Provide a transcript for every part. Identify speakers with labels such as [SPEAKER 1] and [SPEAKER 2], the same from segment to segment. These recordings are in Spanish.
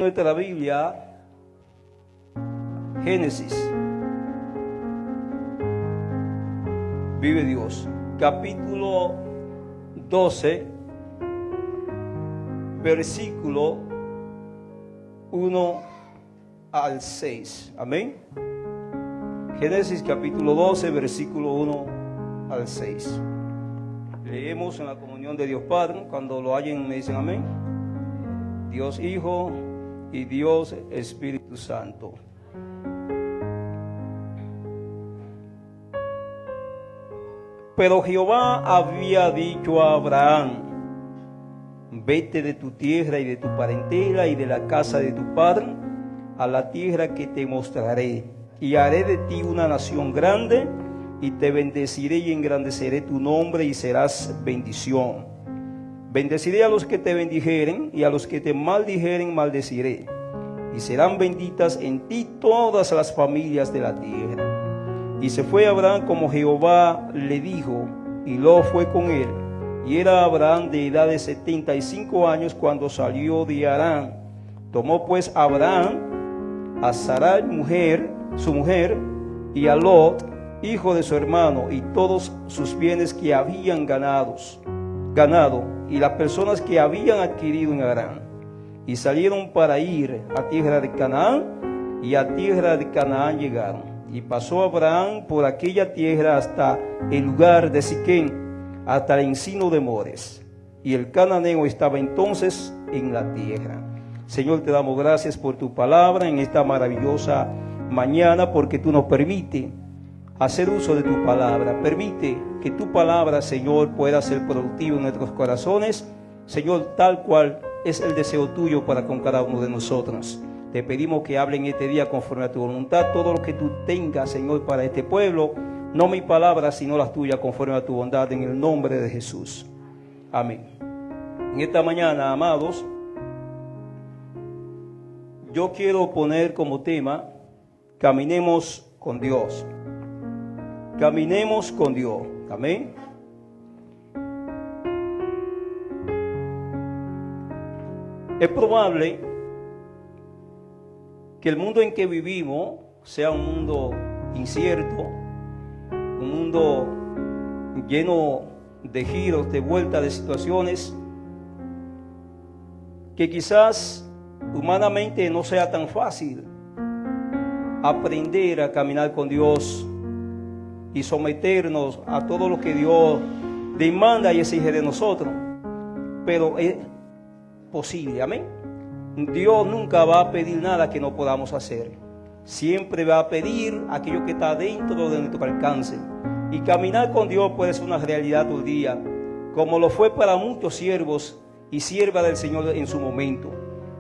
[SPEAKER 1] Nuestra Biblia, Génesis, vive Dios, capítulo 12, versículo 1 al 6. Amén. Génesis capítulo 12, versículo 1 al 6. Leemos en la comunión de Dios Padre. Cuando lo hallen me dicen amén. Dios Hijo y Dios Espíritu Santo. Pero Jehová había dicho a Abraham: vete de tu tierra y de tu parentela y de la casa de tu padre a la tierra que te mostraré, y haré de ti una nación grande, y te bendeciré y engrandeceré tu nombre, y serás bendición. Bendeciré a los que te bendijeren, y a los que te maldijeren maldeciré, y serán benditas en ti todas las familias de la tierra. Y se fue Abraham como Jehová le dijo, y Lot fue con él. Y era Abraham de edad de 75 años cuando salió de Harán. Tomó pues Abraham a Sarai su mujer, y a Lot, hijo de su hermano, y todos sus bienes que habían ganado, y las personas que habían adquirido en Harán. Y salieron para ir a tierra de Canaán, y a tierra de Canaán llegaron. Y pasó Abraham por aquella tierra hasta el lugar de Siquén, hasta el encino de Mores. Y el cananeo estaba entonces en la tierra. Señor, te damos gracias por tu palabra en esta maravillosa mañana, porque tú nos permites hacer uso de tu palabra. Permite que tu palabra, Señor, pueda ser productiva en nuestros corazones, Señor, tal cual es el deseo tuyo para con cada uno de nosotros. Te pedimos que hablen este día conforme a tu voluntad, todo lo que tú tengas, Señor, para este pueblo, no mi palabra, sino las tuyas, conforme a tu bondad, en el nombre de Jesús. Amén. En esta mañana, amados, yo quiero poner como tema: caminemos con Dios. Caminemos con Dios. Amén. Es probable que el mundo en que vivimos sea un mundo incierto, un mundo lleno de giros, de vueltas, de situaciones que quizás humanamente no sea tan fácil aprender a caminar con Dios y someternos a todo lo que Dios demanda y exige de nosotros. Pero es posible, amén. Dios nunca va a pedir nada que no podamos hacer. Siempre va a pedir aquello que está dentro de nuestro alcance. Y caminar con Dios puede ser una realidad hoy día, como lo fue para muchos siervos y siervas del Señor en su momento.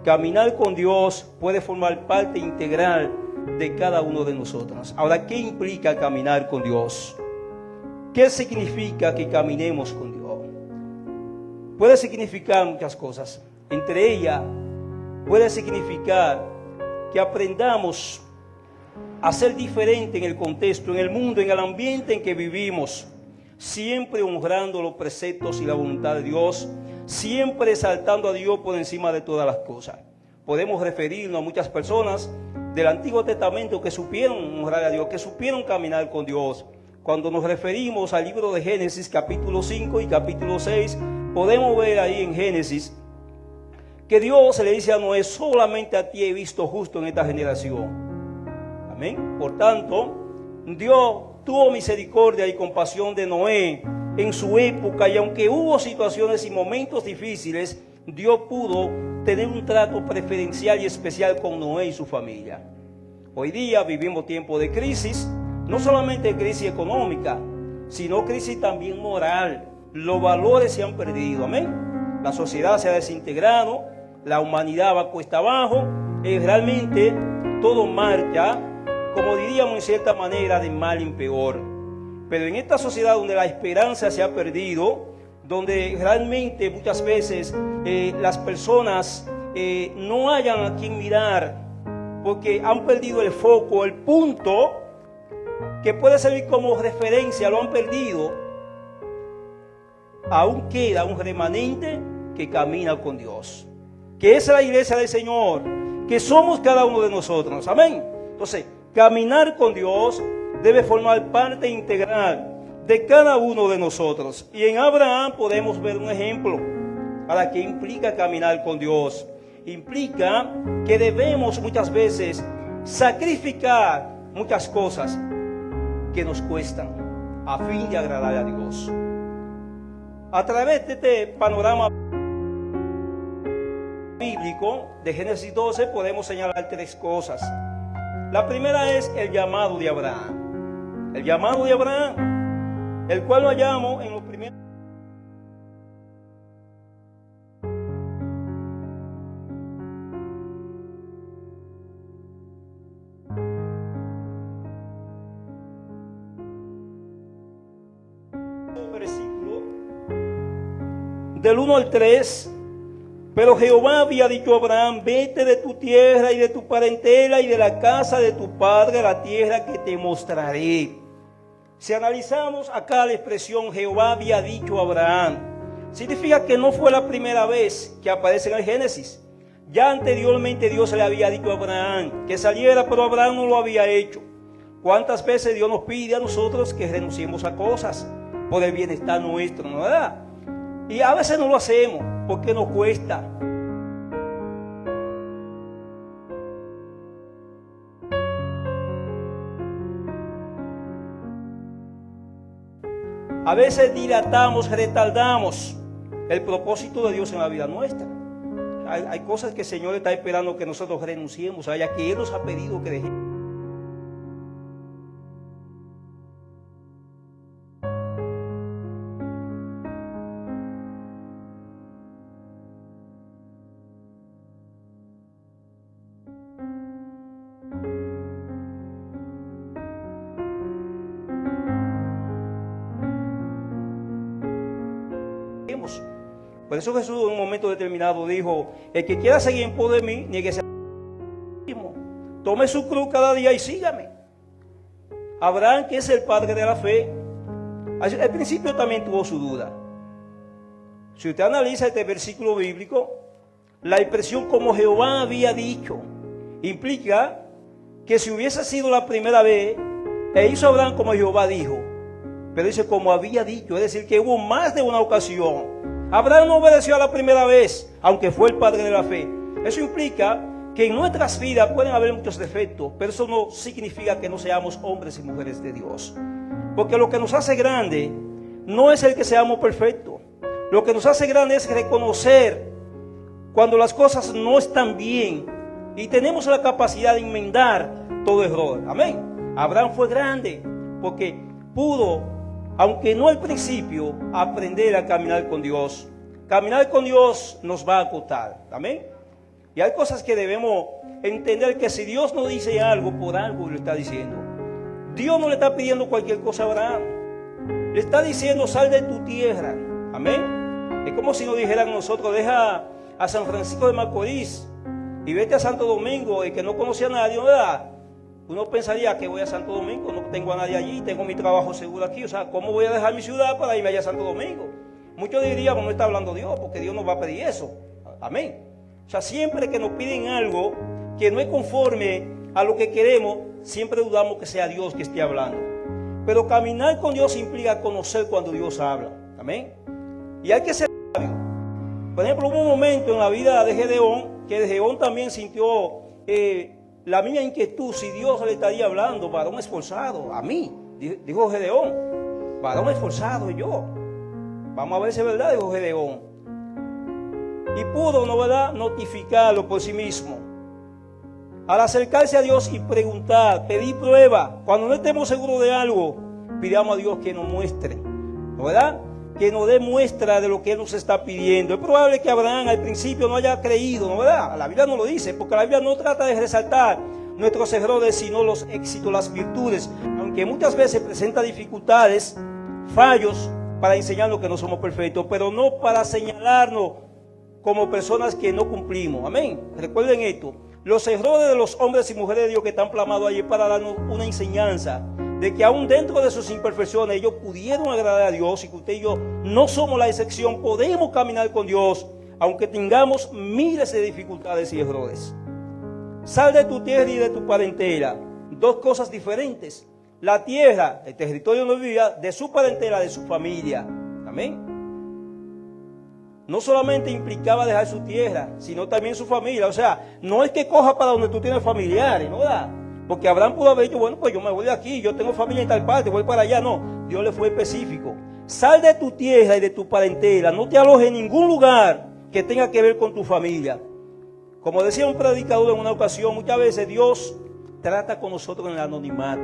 [SPEAKER 1] Caminar con Dios puede formar parte integral de cada uno de nosotros. Ahora, ¿qué implica caminar con Dios? ¿Qué significa que caminemos con Dios? Puede significar muchas cosas. Entre ellas, puede significar que aprendamos a ser diferente en el contexto, en el mundo, en el ambiente en que vivimos, siempre honrando los preceptos y la voluntad de Dios, siempre exaltando a Dios por encima de todas las cosas. Podemos referirnos a muchas personas del Antiguo Testamento que supieron honrar a Dios, que supieron caminar con Dios. Cuando nos referimos al libro de Génesis, capítulo 5 y capítulo 6, podemos ver ahí en Génesis que Dios le dice a Noé: solamente a ti he visto justo en esta generación. Amén. Por tanto, Dios tuvo misericordia y compasión de Noé en su época, y aunque hubo situaciones y momentos difíciles, Dios pudo tener un trato preferencial y especial con Noé y su familia. Hoy día vivimos tiempos de crisis, no solamente crisis económica, sino crisis también moral. Los valores se han perdido, amén. La sociedad se ha desintegrado, la humanidad va cuesta abajo, realmente todo marcha, como diríamos en cierta manera, de mal en peor. Pero en esta sociedad donde la esperanza se ha perdido, donde realmente muchas veces las personas no hayan a quien mirar, porque han perdido el foco, el punto que puede servir como referencia, lo han perdido. Aún queda un remanente que camina con Dios, que es la iglesia del Señor, que somos cada uno de nosotros. Amén. Entonces, caminar con Dios debe formar parte integral de cada uno de nosotros. Y en Abraham podemos ver un ejemplo. Ahora, ¿qué implica caminar con Dios? Implica que debemos muchas veces sacrificar muchas cosas que nos cuestan a fin de agradar a Dios. A través de este panorama bíblico de Génesis 12 podemos señalar tres cosas. La primera es el llamado de Abraham. El llamado de Abraham, el cual lo hallamos en los primeros versículos del 1 al 3. Pero Jehová había dicho a Abraham: vete de tu tierra y de tu parentela y de la casa de tu padre a la tierra que te mostraré. Si analizamos acá la expresión Jehová había dicho a Abraham, significa que no fue la primera vez que aparece en el Génesis. Ya anteriormente Dios le había dicho a Abraham que saliera, pero Abraham no lo había hecho. ¿Cuántas veces Dios nos pide a nosotros que renunciemos a cosas por el bienestar nuestro, no verdad? Y a veces no lo hacemos porque nos cuesta. A veces dilatamos, retardamos el propósito de Dios en la vida nuestra. Hay cosas que el Señor está esperando que nosotros renunciemos a ellas, que Él nos ha pedido que dejemos. Por eso Jesús en un momento determinado dijo: el que quiera seguir en pos de mí, nieguese a sí mismo, tome su cruz cada día y sígame. Abraham, que es el padre de la fe, al principio también tuvo su duda. Si usted analiza este versículo bíblico, la expresión como Jehová había dicho implica que si hubiese sido la primera vez, hizo Abraham como Jehová dijo, pero dice como había dicho, es decir, que hubo más de una ocasión. Abraham no obedeció a la primera vez, aunque fue el padre de la fe. Eso implica que en nuestras vidas pueden haber muchos defectos, pero eso no significa que no seamos hombres y mujeres de Dios. Porque lo que nos hace grande no es el que seamos perfectos. Lo que nos hace grande es reconocer cuando las cosas no están bien y tenemos la capacidad de enmendar todo error. Amén. Abraham fue grande porque pudo, aunque no al principio, aprender a caminar con Dios. Caminar con Dios nos va a acotar. Amén. Y hay cosas que debemos entender, que si Dios nos dice algo, por algo lo está diciendo. Dios no le está pidiendo cualquier cosa a Abraham. Le está diciendo: sal de tu tierra. Amén. Es como si nos dijeran nosotros: deja a San Francisco de Macorís y vete a Santo Domingo, y que no conocía a nadie, ¿verdad? Uno pensaría que voy a Santo Domingo, no tengo a nadie allí, tengo mi trabajo seguro aquí. O sea, ¿cómo voy a dejar mi ciudad para irme allá a Santo Domingo? Muchos diríamos: no está hablando Dios, porque Dios nos va a pedir eso. Amén. O sea, siempre que nos piden algo que no es conforme a lo que queremos, siempre dudamos que sea Dios que esté hablando. Pero caminar con Dios implica conocer cuando Dios habla. Amén. Y hay que ser sabio. Por ejemplo, hubo un momento en la vida de Gedeón, que Gedeón también sintió la misma inquietud, si Dios le estaría hablando: varón esforzado, a mí, dijo Gedeón, varón esforzado yo. Vamos a ver si es verdad, dijo Gedeón. Y pudo, ¿no verdad?, notificarlo por sí mismo. Al acercarse a Dios y preguntar, pedir prueba, cuando no estemos seguros de algo, pidamos a Dios que nos muestre, ¿no verdad?, que nos dé muestra de lo que Él nos está pidiendo. Es probable que Abraham al principio no haya creído, ¿no verdad? La Biblia no lo dice, porque la Biblia no trata de resaltar nuestros errores, sino los éxitos, las virtudes, aunque muchas veces presenta dificultades, fallos, para enseñarnos que no somos perfectos, pero no para señalarnos como personas que no cumplimos. Amén. Recuerden esto: los errores de los hombres y mujeres de Dios que están plamados allí para darnos una enseñanza de que aún dentro de sus imperfecciones ellos pudieron agradar a Dios, y que usted y yo no somos la excepción. Podemos caminar con Dios aunque tengamos miles de dificultades y errores. Sal de tu tierra y de tu parentela. Dos cosas diferentes. La tierra, el territorio donde vivía, de su parentela, de su familia. Amén. No solamente implicaba dejar su tierra, sino también su familia. O sea, no es que coja para donde tú tienes familiares, ¿no? Porque Abraham pudo haber dicho, bueno, pues yo me voy de aquí, yo tengo familia en tal parte, voy para allá. No, Dios le fue específico. Sal de tu tierra y de tu parentela, no te alojes en ningún lugar que tenga que ver con tu familia. Como decía un predicador en una ocasión, muchas veces Dios trata con nosotros en el anonimato,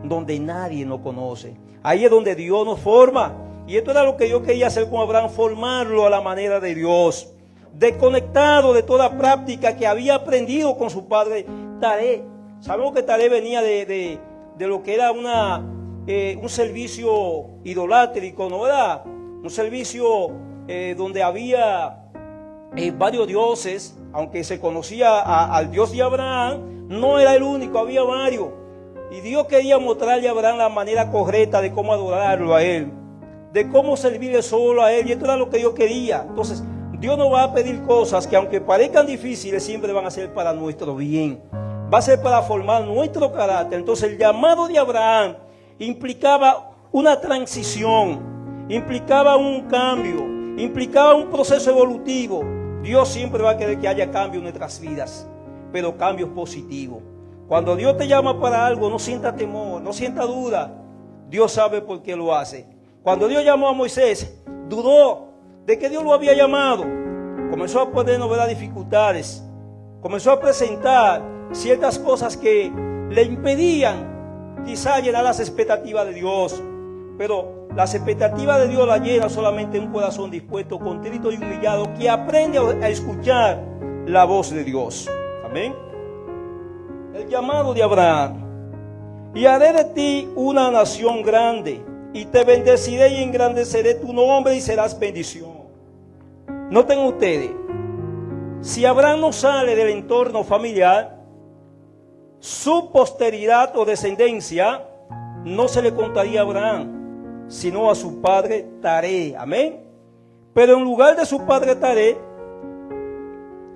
[SPEAKER 1] donde nadie nos conoce. Ahí es donde Dios nos forma. Y esto era lo que yo quería hacer con Abraham, formarlo a la manera de Dios, desconectado de toda práctica que había aprendido con su padre Taré. Sabemos que Taré venía de lo que era un servicio idolátrico, ¿no verdad? Un servicio donde había varios dioses, aunque se conocía al Dios de Abraham, no era el único, había varios. Y Dios quería mostrarle a Abraham la manera correcta de cómo adorarlo a él, de cómo servirle solo a él, y esto era lo que Dios quería. Entonces, Dios nos va a pedir cosas que aunque parezcan difíciles, siempre van a ser para nuestro bien. Va a ser para formar nuestro carácter. Entonces, el llamado de Abraham implicaba una transición, implicaba un cambio, implicaba un proceso evolutivo. Dios siempre va a querer que haya cambio en nuestras vidas, pero cambios positivos. Cuando Dios te llama para algo, no sienta temor, no sienta duda. Dios sabe por qué lo hace. Cuando Dios llamó a Moisés, dudó de que Dios lo había llamado. Comenzó a ponernos dificultades. Comenzó a presentar ciertas cosas que le impedían quizá llenar las expectativas de Dios. Pero las expectativas de Dios las llena solamente un corazón dispuesto, contrito y humillado, que aprende a escuchar la voz de Dios. Amén. El llamado de Abraham. Y haré de ti una nación grande, y te bendeciré y engrandeceré tu nombre y serás bendición. Noten ustedes, si Abraham no sale del entorno familiar, su posteridad o descendencia no se le contaría a Abraham, sino a su padre Taré. Amén. Pero en lugar de su padre Taré,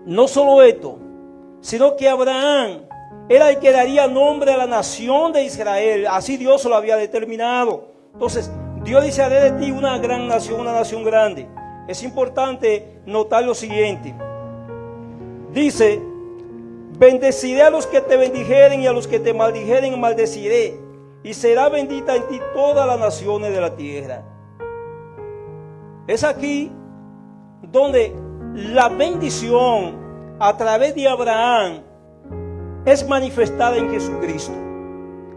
[SPEAKER 1] no solo esto, sino que Abraham era el que daría nombre a la nación de Israel. Así Dios lo había determinado. Entonces, Dios dice, haré de ti una gran nación, una nación grande. Es importante notar lo siguiente. Dice, bendeciré a los que te bendijeren y a los que te maldijeren maldeciré. Y será bendita en ti todas las naciones de la tierra. Es aquí donde la bendición a través de Abraham es manifestada en Jesucristo.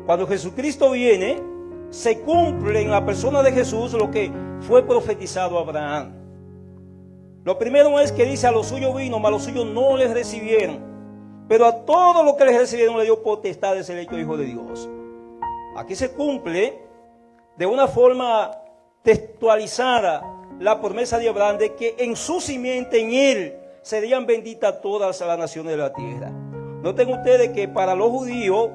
[SPEAKER 1] Cuando Jesucristo viene, se cumple en la persona de Jesús lo que fue profetizado a Abraham. Lo primero es que dice, a los suyos vino, mas a los suyos no les recibieron. Pero a todos los que les recibieron le dio potestad de ser hecho hijo de Dios. Aquí se cumple de una forma textualizada la promesa de Abraham de que en su simiente, en él, serían benditas todas las naciones de la tierra. Noten ustedes que para los judíos,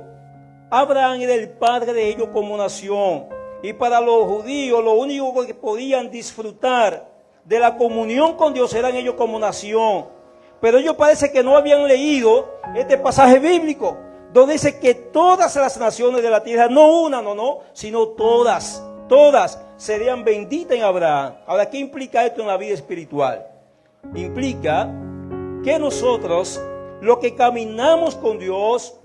[SPEAKER 1] Abraham era el padre de ellos como nación. Y para los judíos, lo único que podían disfrutar de la comunión con Dios eran ellos como nación. Pero ellos parece que no habían leído este pasaje bíblico, donde dice que todas las naciones de la tierra, no una, sino todas serían benditas en Abraham. Ahora, ¿qué implica esto en la vida espiritual? Implica que nosotros, los que caminamos con Dios,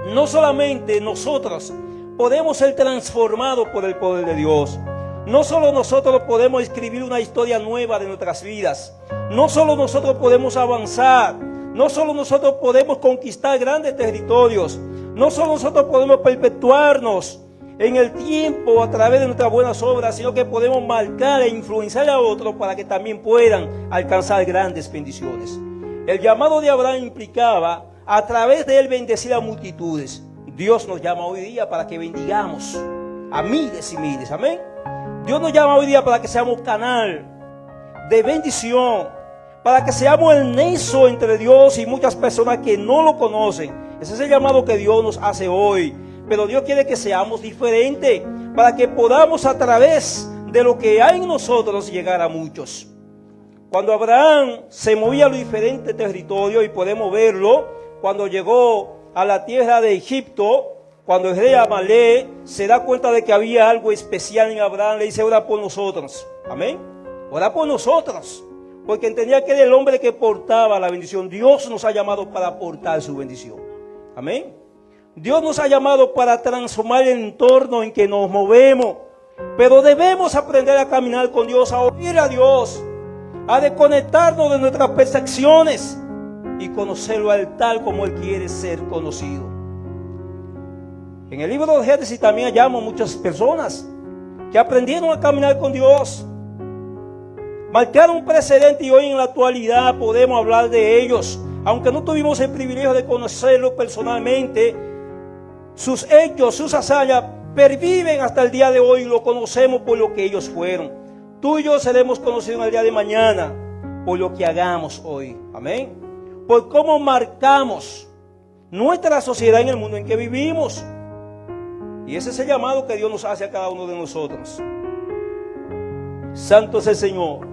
[SPEAKER 1] no solamente nosotros podemos ser transformados por el poder de Dios. No solo nosotros podemos escribir una historia nueva de nuestras vidas. No solo nosotros podemos avanzar. No solo nosotros podemos conquistar grandes territorios. No solo nosotros podemos perpetuarnos en el tiempo a través de nuestras buenas obras, sino que podemos marcar e influenciar a otros para que también puedan alcanzar grandes bendiciones. El llamado de Abraham implicaba a través de él bendecir a multitudes. Dios nos llama hoy día para que bendigamos a miles y miles. Amén. Dios nos llama hoy día para que seamos canal de bendición, para que seamos el nexo entre Dios y muchas personas que no lo conocen. Ese es el llamado que Dios nos hace hoy. Pero Dios quiere que seamos diferentes, para que podamos a través de lo que hay en nosotros llegar a muchos. Cuando Abraham se movía a los diferentes territorios, y podemos verlo cuando llegó a la tierra de Egipto, cuando el rey Amalek se da cuenta de que había algo especial en Abraham, le dice: ora por nosotros. Amén. Ora por nosotros. Porque entendía que era el hombre que portaba la bendición. Dios nos ha llamado para portar su bendición. Amén. Dios nos ha llamado para transformar el entorno en que nos movemos. Pero debemos aprender a caminar con Dios, a oír a Dios, a desconectarnos de nuestras percepciones y conocerlo a Él tal como Él quiere ser conocido. En el libro de Génesis también hallamos muchas personas que aprendieron a caminar con Dios, marcaron un precedente, y hoy en la actualidad podemos hablar de ellos. Aunque no tuvimos el privilegio de conocerlos personalmente, sus hechos, sus hazañas perviven hasta el día de hoy y lo conocemos por lo que ellos fueron. Tú y yo seremos conocidos en el día de mañana por lo que hagamos hoy. Amén. Por cómo marcamos nuestra sociedad en el mundo en que vivimos. Y ese es el llamado que Dios nos hace a cada uno de nosotros. Santo es el Señor.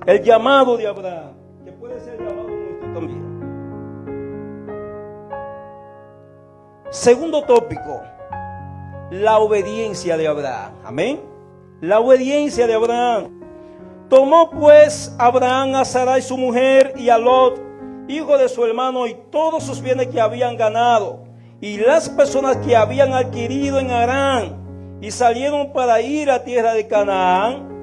[SPEAKER 1] El llamado de Abraham, que puede ser el llamado nuestro también. Segundo tópico, la obediencia de Abraham. Amén. La obediencia de Abraham. Tomó pues Abraham a Sarai su mujer y a Lot, hijo de su hermano, y todos sus bienes que habían ganado, y las personas que habían adquirido en Harán, y salieron para ir a tierra de Canaán.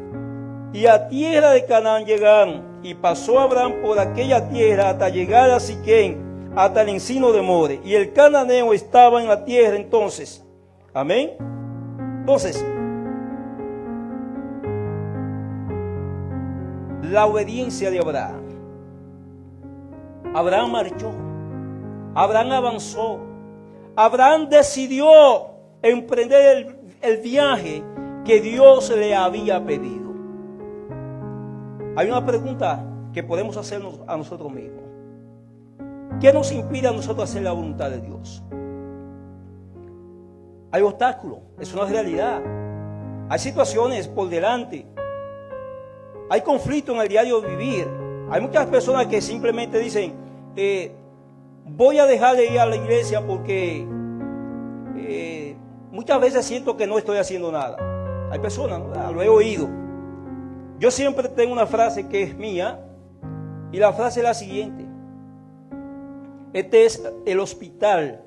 [SPEAKER 1] Y a tierra de Canaán llegaron, y pasó Abraham por aquella tierra hasta llegar a Siquén, hasta el encino de More, y el cananeo estaba en la tierra entonces. Amén. Entonces, la obediencia de Abraham. Abraham marchó, Abraham avanzó, Abraham decidió emprender el viaje que Dios le había pedido. Hay una pregunta que podemos hacernos a nosotros mismos. ¿Qué nos impide a nosotros hacer la voluntad de Dios? Hay obstáculos, es una realidad. Hay situaciones por delante. Hay conflicto en el diario vivir. Hay muchas personas que simplemente dicen: voy a dejar de ir a la iglesia porque muchas veces siento que no estoy haciendo nada. Hay personas, ¿no? Lo he oído. Yo siempre tengo una frase que es mía, y la frase es la siguiente: este es el hospital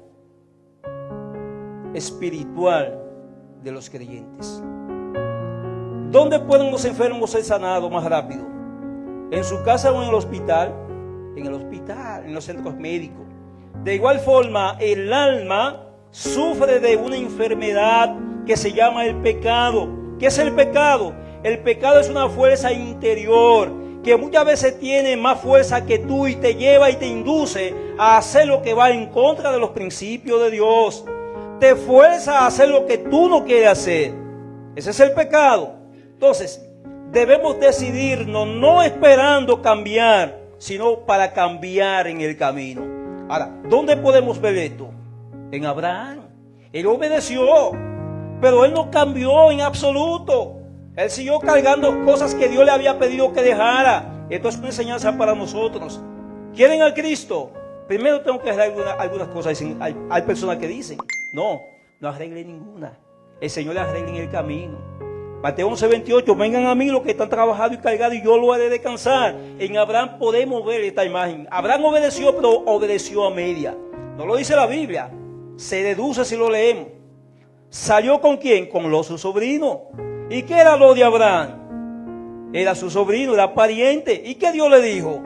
[SPEAKER 1] espiritual de los creyentes. ¿Dónde pueden los enfermos ser sanados más rápido? ¿En su casa o en el hospital? En el hospital, en los centros médicos. De igual forma, el alma sufre de una enfermedad que se llama el pecado. ¿Qué es el pecado? El pecado es una fuerza interior que muchas veces tiene más fuerza que tú y te lleva y te induce a hacer lo que va en contra de los principios de Dios. Te fuerza a hacer lo que tú no quieres hacer. Ese es el pecado. Entonces, debemos decidirnos no esperando cambiar, sino para cambiar en el camino. Ahora, ¿dónde podemos ver esto? En Abraham. Él obedeció, pero él no cambió en absoluto. Él siguió cargando cosas que Dios le había pedido que dejara. Esto es una enseñanza para nosotros. ¿Quieren al Cristo? Primero tengo que arreglar algunas cosas. Hay personas que dicen: no arregle ninguna. El Señor le arregla en el camino. Mateo 11:28, vengan a mí los que están trabajados y cargados y yo lo haré descansar. En Abraham podemos ver esta imagen. Abraham obedeció, pero obedeció a media. No lo dice la Biblia. Se deduce si lo leemos. ¿Salió con quién? Con Lot, su sobrino. ¿Y qué era lo de Abraham? Era su sobrino, era pariente. ¿Y qué Dios le dijo?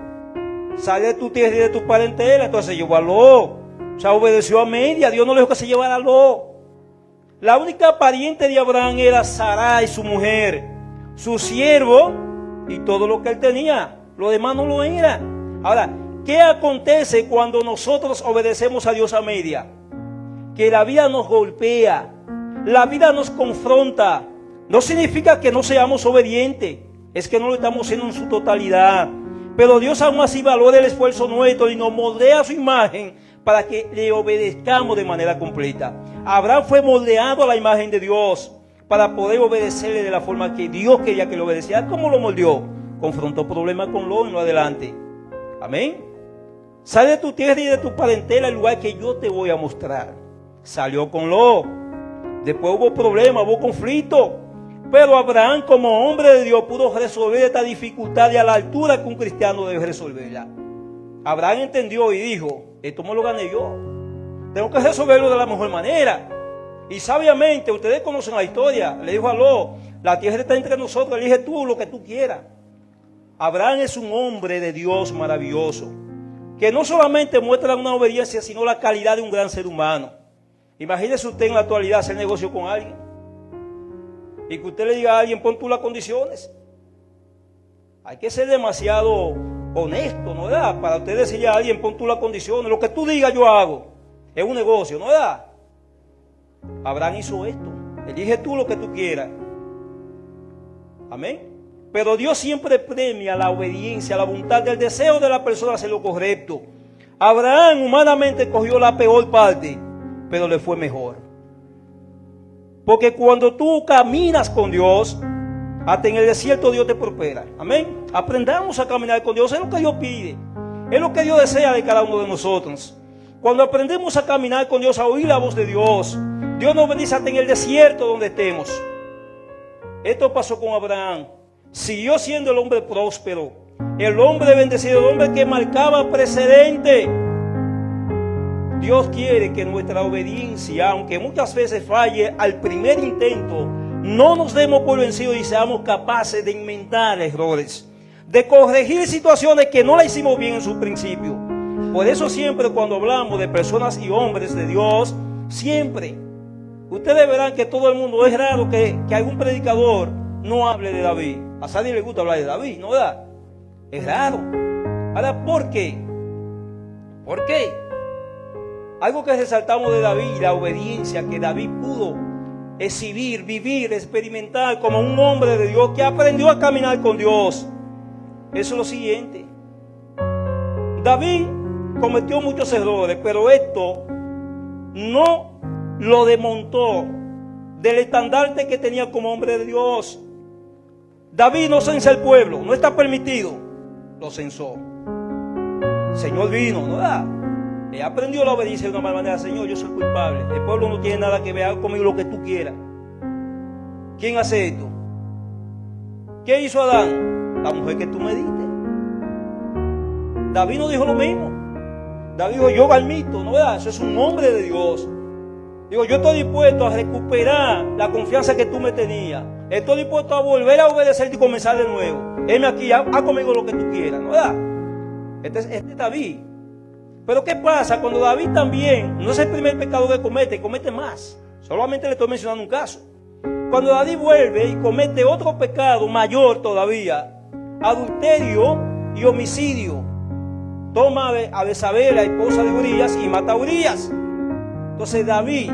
[SPEAKER 1] Sale de tu tierra y de tu parentela. Entonces se llevó a Lot. O sea, obedeció a media. Dios no le dijo que se llevara a Lot. La única pariente de Abraham era Sarai, su mujer, su siervo y todo lo que él tenía. Lo demás no lo era. Ahora, ¿qué acontece cuando nosotros obedecemos a Dios a media? Que la vida nos golpea, la vida nos confronta. No significa que no seamos obedientes, es que no lo estamos haciendo en su totalidad. Pero Dios aún así valora el esfuerzo nuestro y nos moldea a su imagen para que le obedezcamos de manera completa. Abraham fue moldeado a la imagen de Dios para poder obedecerle de la forma que Dios quería que le obedeciera. ¿Cómo lo moldeó? Confrontó problemas con Lot en lo adelante. Amén. Sal de tu tierra y de tu parentela al lugar que yo te voy a mostrar. Salió con Lot. Después hubo problemas, hubo conflicto. Pero Abraham, como hombre de Dios, pudo resolver esta dificultad a la altura que un cristiano debe resolverla. Abraham entendió y dijo, esto me lo gané yo. Tengo que resolverlo de la mejor manera. Y sabiamente, ustedes conocen la historia, le dijo a Lot, la tierra está entre nosotros, elige tú lo que tú quieras. Abraham es un hombre de Dios maravilloso, que no solamente muestra una obediencia, sino la calidad de un gran ser humano. Imagínese usted en la actualidad hacer negocio con alguien y que usted le diga a alguien, pon tú las condiciones. Hay que ser demasiado honesto, ¿no es? Para usted decirle a alguien, pon tú las condiciones, lo que tú digas yo hago. Es un negocio, ¿no es? Abraham hizo esto, elige tú lo que tú quieras. Amén. Pero Dios siempre premia la obediencia, la voluntad, el deseo de la persona a hacer lo correcto. Abraham humanamente cogió la peor parte, pero le fue mejor. Porque cuando tú caminas con Dios, hasta en el desierto Dios te prospera. Amén. Aprendamos a caminar con Dios. Es lo que Dios pide. Es lo que Dios desea de cada uno de nosotros. Cuando aprendemos a caminar con Dios, a oír la voz de Dios, Dios nos bendice hasta en el desierto donde estemos. Esto pasó con Abraham. Siguió siendo el hombre próspero, el hombre bendecido, el hombre que marcaba precedente. Dios quiere que nuestra obediencia, aunque muchas veces falle al primer intento, no nos demos por vencidos y seamos capaces de inventar errores, de corregir situaciones que no la hicimos bien en su principio. Por eso siempre cuando hablamos de personas y hombres de Dios, siempre, ustedes verán que todo el mundo, es raro que algún predicador no hable de David. A nadie le gusta hablar de David, ¿no verdad? Es raro. Ahora, ¿por qué? ¿Por qué? Algo que resaltamos de David, la obediencia que David pudo exhibir, vivir, experimentar como un hombre de Dios que aprendió a caminar con Dios. Eso es lo siguiente. David cometió muchos errores, pero esto no lo desmontó del estandarte que tenía como hombre de Dios. David no censa el pueblo, no está permitido, lo censó. El Señor vino, ¿no da? Él aprendió la obediencia de una mala manera. Señor, yo soy culpable, el pueblo no tiene nada que ver, haz conmigo lo que tú quieras. ¿Quién hace esto? ¿Qué hizo Adán? La mujer que tú me diste. David no dijo lo mismo. David dijo, yo galmito, ¿no verdad? Eso es un hombre de Dios. Digo, yo estoy dispuesto a recuperar la confianza que tú me tenías. Estoy dispuesto a volver a obedecerte y comenzar de nuevo. Heme aquí, haz conmigo lo que tú quieras, ¿no verdad? Este es David. Pero ¿qué pasa? Cuando David también, no es el primer pecado que comete más. Solamente le estoy mencionando un caso. Cuando David vuelve y comete otro pecado mayor todavía, adulterio y homicidio. Toma a Betsabé, la esposa de Urías, y mata a Urías. Entonces David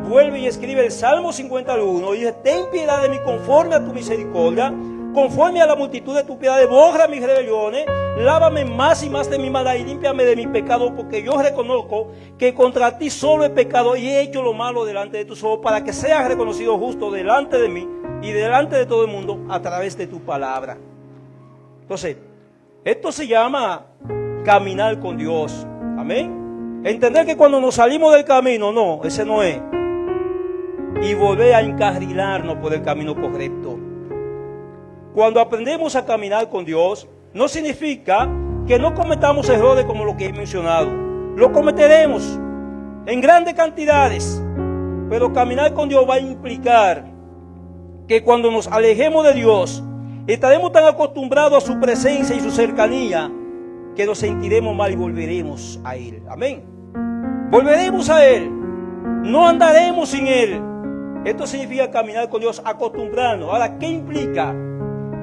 [SPEAKER 1] vuelve y escribe el Salmo 51 y dice, ten piedad de mí conforme a tu misericordia, conforme a la multitud de tu piedad, borra mis rebeliones, lávame más y más de mi maldad y límpiame de mi pecado, porque yo reconozco que contra ti solo he pecado y he hecho lo malo delante de tus ojos, para que seas reconocido justo delante de mí y delante de todo el mundo a través de tu palabra. Entonces, esto se llama caminar con Dios. Amén. Entender que cuando nos salimos del camino, no, ese no es. Y volver a encarrilarnos por el camino correcto. Cuando aprendemos a caminar con Dios, no significa que no cometamos errores como lo que he mencionado. Lo cometeremos en grandes cantidades. Pero caminar con Dios va a implicar que cuando nos alejemos de Dios, estaremos tan acostumbrados a su presencia y su cercanía que nos sentiremos mal y volveremos a Él. Amén. Volveremos a Él. No andaremos sin Él. Esto significa caminar con Dios, acostumbrarnos. Ahora, ¿qué implica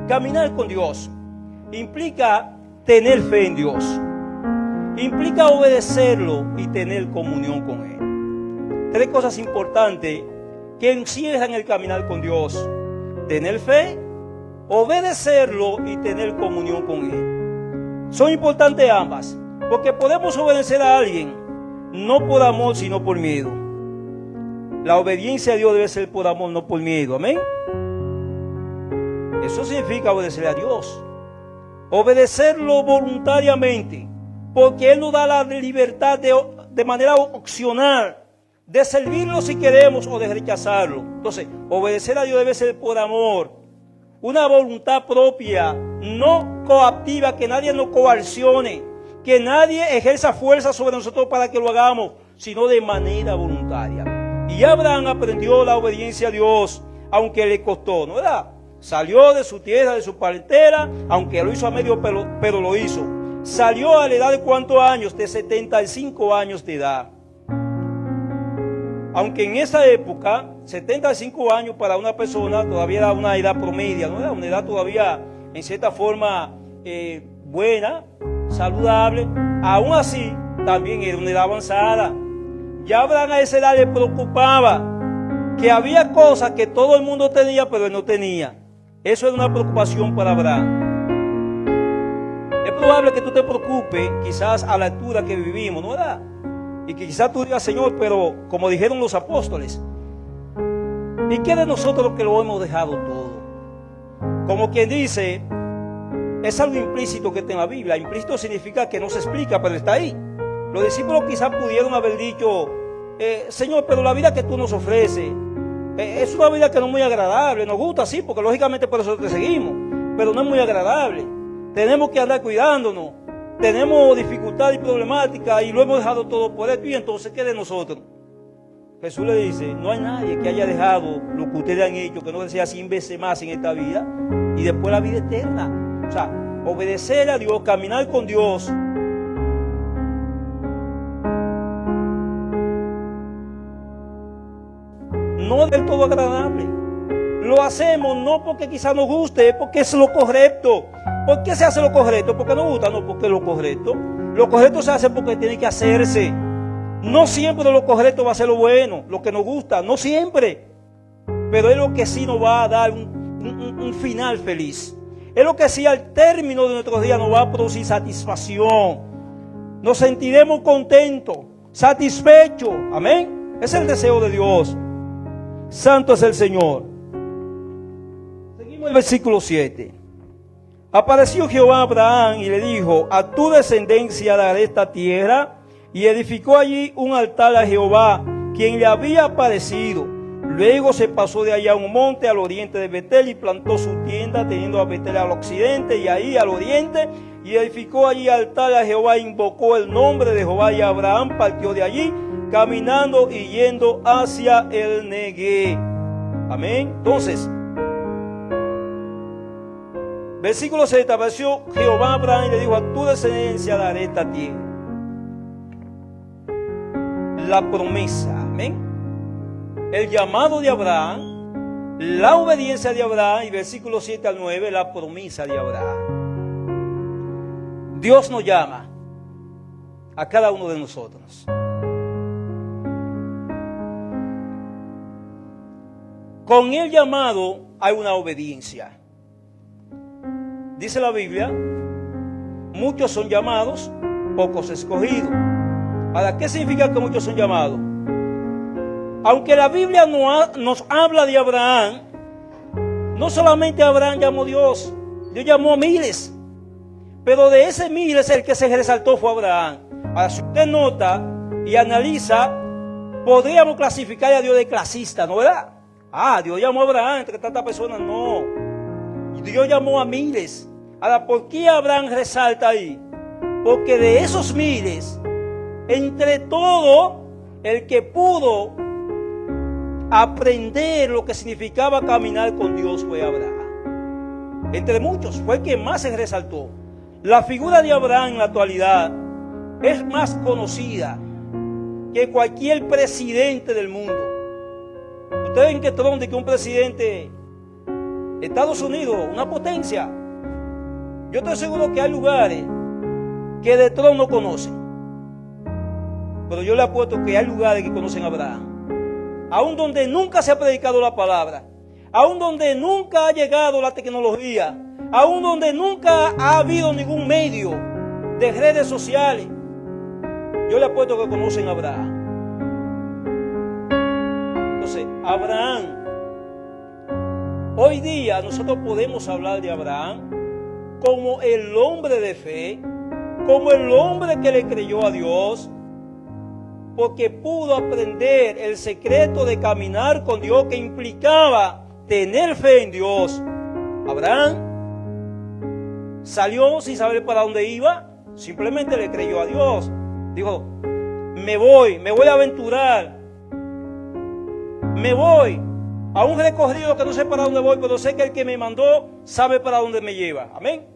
[SPEAKER 1] caminar con Dios? Implica tener fe en Dios. Implica obedecerlo y tener comunión con Él. Tres cosas importantes que encierran el caminar con Dios: tener fe, obedecerlo y tener comunión con Él. Son importantes ambas, porque podemos obedecer a alguien no por amor, sino por miedo. La obediencia a Dios debe ser por amor, no por miedo. Amén. Eso significa obedecer a Dios. Obedecerlo voluntariamente. porque Él nos da la libertad de manera opcional de servirlo si queremos o de rechazarlo. Entonces, obedecer a Dios debe ser por amor, una voluntad propia, no coactiva, que nadie nos coercione, que nadie ejerza fuerza sobre nosotros para que lo hagamos, sino de manera voluntaria. Y Abraham aprendió la obediencia a Dios, aunque le costó, ¿no verdad? Salió de su tierra, de su parentela, aunque lo hizo a medio pelo, pero lo hizo. Salió a la edad de ¿cuántos años? De 75 años de edad. Aunque en esa época, 75 años para una persona todavía era una edad promedia, ¿no? Era una edad todavía en cierta forma buena, saludable. Aún así, también era una edad avanzada. Ya Abraham a esa edad le preocupaba que había cosas que todo el mundo tenía, pero él no tenía. Eso era una preocupación para Abraham. Es probable que tú te preocupes, quizás a la altura que vivimos, ¿no verdad? Y que quizás tú digas, Señor, pero como dijeron los apóstoles, ¿y qué de nosotros los que lo hemos dejado todo? Como quien dice, es algo implícito que está en la Biblia. Implícito significa que no se explica, pero está ahí. Los discípulos quizás pudieron haber dicho, Señor, pero la vida que tú nos ofreces es una vida que no es muy agradable. Nos gusta, sí, porque lógicamente por eso te seguimos, pero no es muy agradable. Tenemos que andar cuidándonos. Tenemos dificultades y problemáticas y lo hemos dejado todo por esto. Y entonces, ¿qué de nosotros? Jesús le dice, no hay nadie que haya dejado lo que ustedes han hecho, que no sea 100 veces más en esta vida y después la vida eterna. O sea, obedecer a Dios, caminar con Dios. No del todo agradable. Lo hacemos no porque quizás nos guste, es porque es lo correcto. ¿Por qué se hace lo correcto? ¿Porque nos gusta? No, porque es lo correcto. Lo correcto se hace porque tiene que hacerse. No siempre lo correcto va a ser lo bueno, lo que nos gusta, no siempre. Pero es lo que sí nos va a dar un final feliz. Es lo que sí al término de nuestros días nos va a producir satisfacción. Nos sentiremos contentos, satisfechos. Amén. Es el deseo de Dios. Santo es el Señor. Seguimos el versículo 7. Apareció Jehová a Abraham y le dijo, a tu descendencia daré esta tierra, y edificó allí un altar a Jehová, quien le había aparecido. Luego se pasó de allá a un monte al oriente de Betel y plantó su tienda, teniendo a Betel al occidente y ahí al oriente, y edificó allí altar a Jehová, invocó el nombre de Jehová, y Abraham partió de allí, caminando y yendo hacia el Neguev. Amén. Entonces, versículo 6, apareció Jehová a Abraham y le dijo, a tu descendencia daré esta tierra. La promesa, amén. El llamado de Abraham, la obediencia de Abraham, y versículo 7 al 9, la promesa de Abraham. Dios nos llama a cada uno de nosotros. Con el llamado hay una obediencia. Dice la Biblia, muchos son llamados, pocos escogidos. ¿Para qué significa que muchos son llamados? Aunque la Biblia nos habla de Abraham, no solamente Abraham llamó a Dios, Dios llamó a miles. Pero de ese miles el que se resaltó fue Abraham. Ahora, si usted nota y analiza, podríamos clasificar a Dios de clasista, ¿no verdad? Dios llamó a Abraham entre tantas personas, no. Dios llamó a miles. Ahora, ¿por qué Abraham resalta ahí? Porque de esos miles, entre todo, el que pudo aprender lo que significaba caminar con Dios fue Abraham. Entre muchos, fue el que más se resaltó. La figura de Abraham en la actualidad es más conocida que cualquier presidente del mundo. Ustedes ven que Trump, de que un presidente de Estados Unidos, una potencia. Yo estoy seguro que hay lugares que de Trump no conocen. Pero yo le apuesto que hay lugares que conocen a Abraham. Aún donde nunca se ha predicado la palabra. Aún donde nunca ha llegado la tecnología. Aún donde nunca ha habido ningún medio de redes sociales. Yo le apuesto que conocen a Abraham. Entonces, Abraham. Hoy día nosotros podemos hablar de Abraham como el hombre de fe, como el hombre que le creyó a Dios, porque pudo aprender el secreto de caminar con Dios, que implicaba tener fe en Dios. Abraham salió sin saber para dónde iba, simplemente le creyó a Dios. Dijo, me voy a aventurar, me voy a un recorrido que no sé para dónde voy, pero sé que el que me mandó sabe para dónde me lleva. Amén.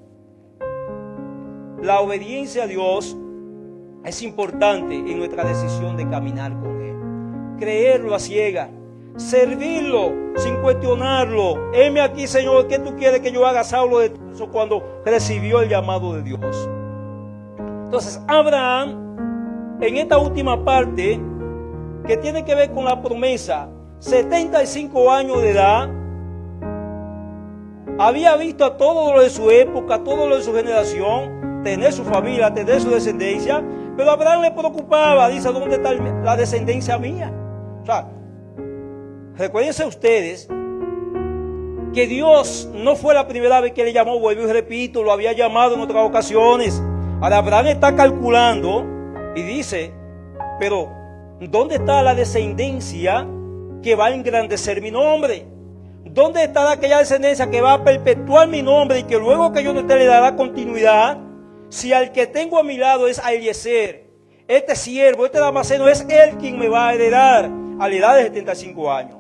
[SPEAKER 1] La obediencia a Dios es importante en nuestra decisión de caminar con Él. Creerlo a ciegas, servirlo sin cuestionarlo. Heme aquí, Señor, ¿qué tú quieres que yo haga? Saulo de Tarso cuando recibió el llamado de Dios. Entonces, Abraham, en esta última parte, que tiene que ver con la promesa, 75 años de edad, había visto a todos los de su época, a todos los de su generación, tener su familia, tener su descendencia, pero a Abraham le preocupaba, dice, ¿dónde está la descendencia mía? O sea, recuérdense ustedes que Dios no fue la primera vez que le llamó, vuelvo y repito, lo había llamado en otras ocasiones. Ahora Abraham está calculando y dice, pero ¿dónde está la descendencia que va a engrandecer mi nombre? ¿Dónde está aquella descendencia que va a perpetuar mi nombre y que luego que yo no esté le dará continuidad? Si al que tengo a mi lado es a Eliezer, este siervo, este damaseno, es él quien me va a heredar a la edad de 75 años.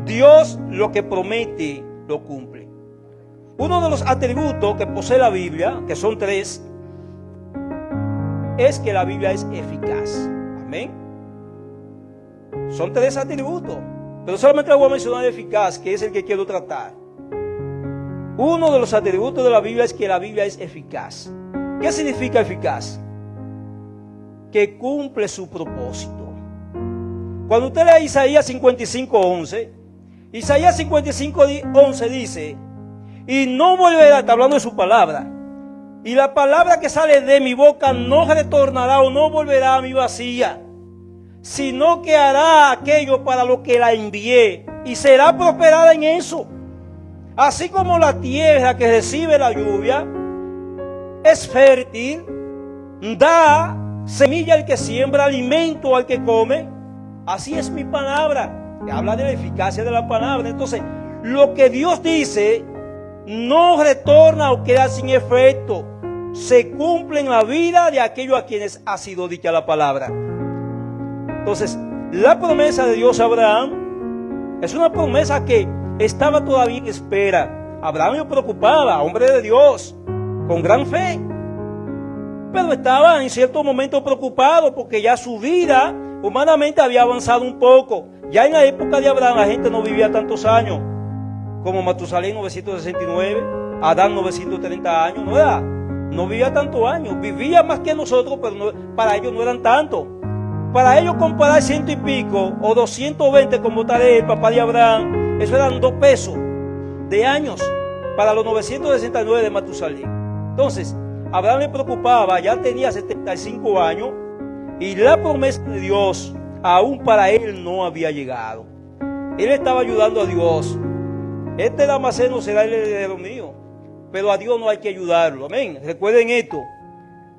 [SPEAKER 1] Dios lo que promete lo cumple. Uno de los atributos que posee la Biblia, que son 3, es que la Biblia es eficaz. Amén. Son 3 atributos, pero solamente le voy a mencionar eficaz, que es el que quiero tratar. Uno de los atributos de la Biblia es que la Biblia es eficaz. ¿Qué significa eficaz? Que cumple su propósito. Cuando usted lee Isaías 55:11, Isaías 55:11 dice, y no volverá, está hablando de su palabra, y la palabra que sale de mi boca no retornará o no volverá a mi vacía, sino que hará aquello para lo que la envié y será prosperada en eso. Así como la tierra que recibe la lluvia es fértil, da semilla al que siembra, alimento al que come, así es mi palabra. Habla de la eficacia de la palabra. Entonces, lo que Dios dice no retorna o queda sin efecto, se cumple en la vida de aquellos a quienes ha sido dicha la palabra. Entonces, la promesa de Dios a Abraham es una promesa que estaba todavía en espera. Abraham no preocupaba, hombre de Dios, con gran fe, pero estaba en cierto momento preocupado porque ya su vida humanamente había avanzado un poco. Ya en la época de Abraham la gente no vivía tantos años, como Matusalén 969, Adán 930 años, no vivía tantos años, vivía más que nosotros, pero para ellos no eran tantos. Para ellos comparar 100 y pico o 220 como Taré, el papá de Abraham, eso eran 2 pesos de años para los 969 de Matusalén. Entonces, Abraham le preocupaba, ya tenía 75 años y la promesa de Dios aún para él no había llegado. Él estaba ayudando a Dios. Este damaseno será el heredero mío, pero a Dios no hay que ayudarlo. Amén. Recuerden esto.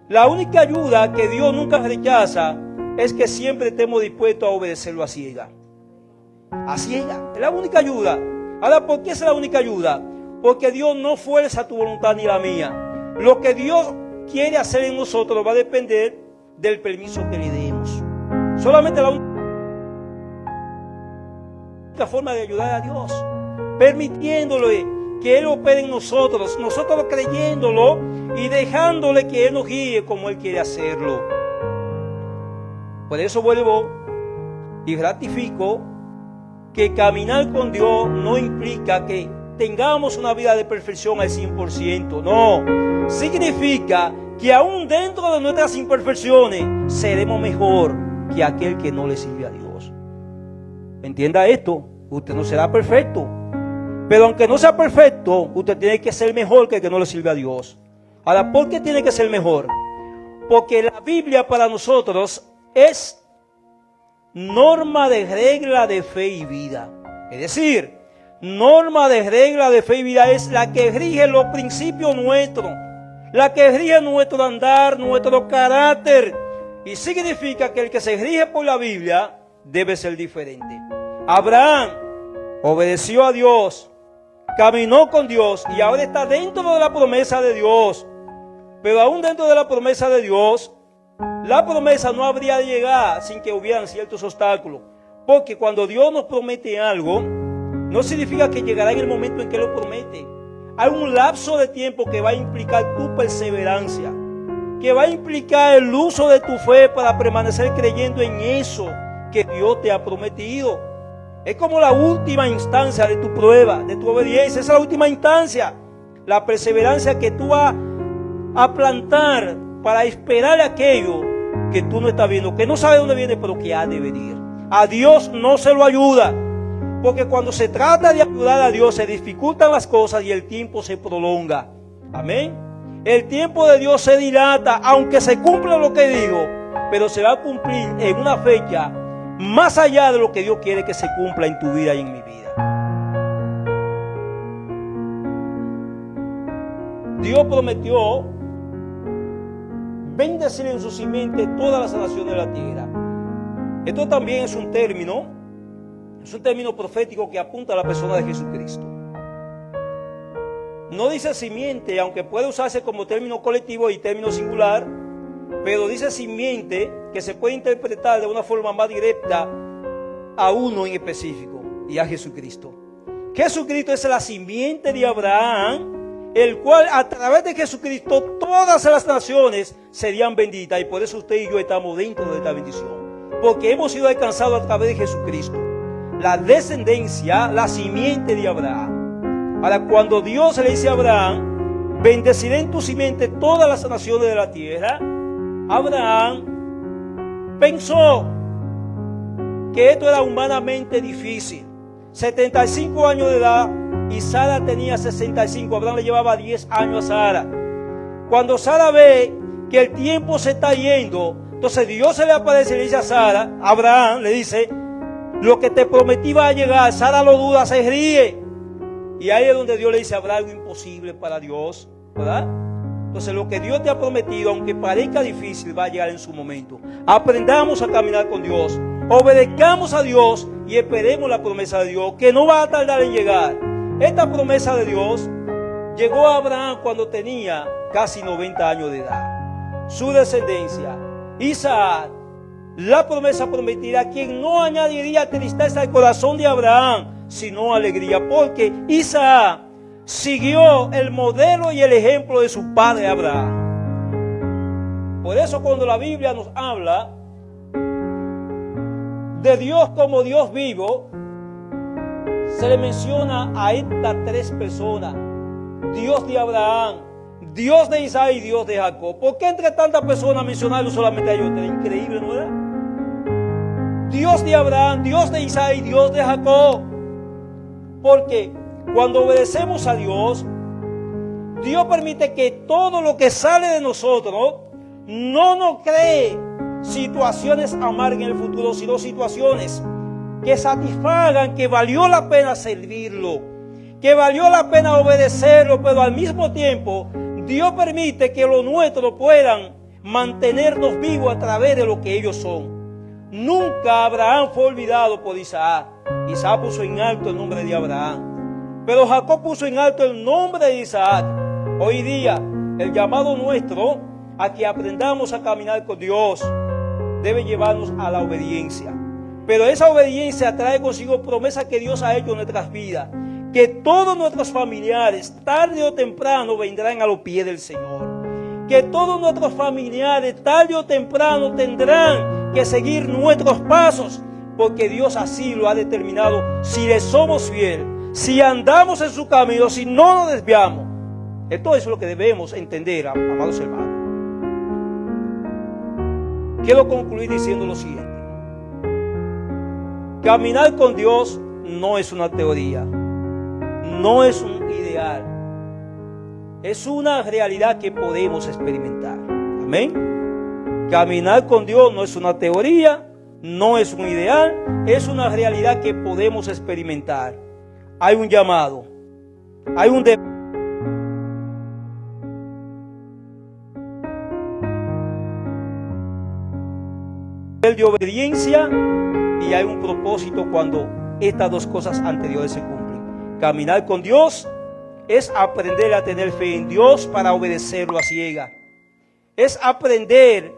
[SPEAKER 1] La única ayuda que Dios nunca rechaza es que siempre estemos dispuestos a obedecerlo a ciegas. A ciegas. Es la única ayuda. Ahora, ¿por qué es la única ayuda? Porque Dios no fuerza tu voluntad ni la mía. Lo que Dios quiere hacer en nosotros va a depender del permiso que le demos. Solamente la única forma de ayudar a Dios, permitiéndole que Él opere en nosotros, nosotros creyéndolo y dejándole que Él nos guíe como Él quiere hacerlo. Por eso vuelvo y ratifico que caminar con Dios no implica que tengamos una vida de perfección al 100%. No, significa que aún dentro de nuestras imperfecciones seremos mejor que aquel que no le sirve a Dios. Entienda esto, usted no será perfecto, pero aunque no sea perfecto, usted tiene que ser mejor que el que no le sirve a Dios. Ahora, ¿por qué tiene que ser mejor? Porque la Biblia para nosotros es norma de regla de fe y vida. Es decir, norma de regla de fe y vida es la que rige los principios nuestros, la que rige nuestro andar, nuestro carácter. Y significa que el que se rige por la Biblia debe ser diferente. Abraham obedeció a Dios, caminó con Dios y ahora está dentro de la promesa de Dios. Pero aún dentro de la promesa de Dios, la promesa no habría de llegar sin que hubieran ciertos obstáculos. Porque cuando Dios nos promete algo, no significa que llegará en el momento en que lo promete. Hay un lapso de tiempo que va a implicar tu perseverancia, que va a implicar el uso de tu fe para permanecer creyendo en eso que Dios te ha prometido. Es como la última instancia de tu prueba, de tu obediencia. Esa es la última instancia. La perseverancia que tú vas a plantar para esperar aquello que tú no estás viendo, que no sabes dónde viene, pero que ha de venir. A Dios no se lo ayuda, porque cuando se trata de ayudar a Dios se dificultan las cosas y el tiempo se prolonga. Amén. El tiempo de Dios se dilata, aunque se cumpla lo que digo, pero se va a cumplir en una fecha más allá de lo que Dios quiere que se cumpla en tu vida y en mi vida. Dios prometió bendecir en su simiente todas las naciones de la tierra. Esto también es un término profético que apunta a la persona de Jesucristo. No dice simiente, aunque puede usarse como término colectivo y término singular, pero dice simiente que se puede interpretar de una forma más directa a uno en específico, y a Jesucristo. Jesucristo es la simiente de Abraham, el cual a través de Jesucristo todas las naciones serían benditas, y por eso usted y yo estamos dentro de esta bendición, porque hemos sido alcanzados a través de Jesucristo, la descendencia, la simiente de Abraham. Ahora, cuando Dios le dice a Abraham, bendeciré en tu simiente todas las naciones de la tierra, Abraham pensó que esto era humanamente difícil. 75 años de edad y Sara tenía 65. Abraham le llevaba 10 años a Sara. Cuando Sara ve que el tiempo se está yendo, entonces Dios se le aparece y le dice a Sara, Abraham le dice, lo que te prometí va a llegar. Sara lo duda, se ríe. Y ahí es donde Dios le dice, habrá algo imposible para Dios, ¿verdad? Entonces lo que Dios te ha prometido, aunque parezca difícil, va a llegar en su momento. Aprendamos a caminar con Dios, obedezcamos a Dios y esperemos la promesa de Dios, que no va a tardar en llegar. Esta promesa de Dios llegó a Abraham cuando tenía casi 90 años de edad. Su descendencia, Isaac, la promesa prometida, a quien no añadiría tristeza al corazón de Abraham, sino alegría, porque Isaac siguió el modelo y el ejemplo de su padre Abraham. Por eso cuando la Biblia nos habla de Dios como Dios vivo, se le menciona a estas tres personas: Dios de Abraham, Dios de Isaac y Dios de Jacob. ¿Por qué entre tantas personas mencionarlo solamente a ellos? Es increíble, ¿no es? Dios de Abraham, Dios de Isaac y Dios de Jacob. Porque cuando obedecemos a Dios, Dios permite que todo lo que sale de nosotros no nos cree situaciones amargas en el futuro, sino situaciones que satisfagan que valió la pena servirlo, que valió la pena obedecerlo, pero al mismo tiempo Dios permite que los nuestros puedan mantenernos vivos a través de lo que ellos son. Nunca Abraham fue olvidado por Isaac. Isaac puso en alto el nombre de Abraham, pero Jacob puso en alto el nombre de Isaac. Hoy día el llamado nuestro a que aprendamos a caminar con Dios debe llevarnos a la obediencia. Pero esa obediencia trae consigo promesas que Dios ha hecho en nuestras vidas, que todos nuestros familiares tarde o temprano vendrán a los pies del Señor, que todos nuestros familiares tarde o temprano tendrán que seguir nuestros pasos, porque Dios así lo ha determinado. Si le somos fieles, si andamos en su camino, si no nos desviamos. Esto es lo que debemos entender, amados hermanos. Quiero concluir diciendo lo siguiente: caminar con Dios no es una teoría, no es un ideal, es una realidad que podemos experimentar. Amén. Caminar con Dios no es una teoría, no es un ideal, es una realidad que podemos experimentar. Hay un llamado, hay un deber. nivel de obediencia y hay un propósito cuando estas dos cosas anteriores se cumplen. Caminar con Dios es aprender a tener fe en Dios para obedecerlo a ciegas. Es aprender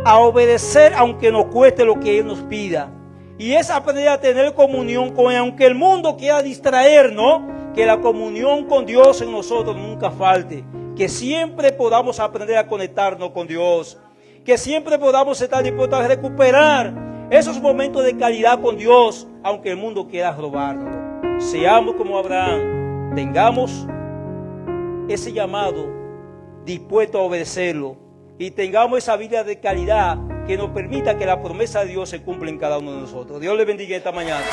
[SPEAKER 1] a obedecer aunque nos cueste lo que Él nos pida. Y es aprender a tener comunión con Él, aunque el mundo quiera distraernos, que la comunión con Dios en nosotros nunca falte. Que siempre podamos aprender a conectarnos con Dios. Que siempre podamos estar dispuestos a recuperar esos momentos de calidad con Dios, aunque el mundo quiera robarnos. Seamos como Abraham, tengamos ese llamado dispuesto a obedecerlo y tengamos esa vida de calidad que nos permita que la promesa de Dios se cumpla en cada uno de nosotros. Dios les bendiga esta mañana.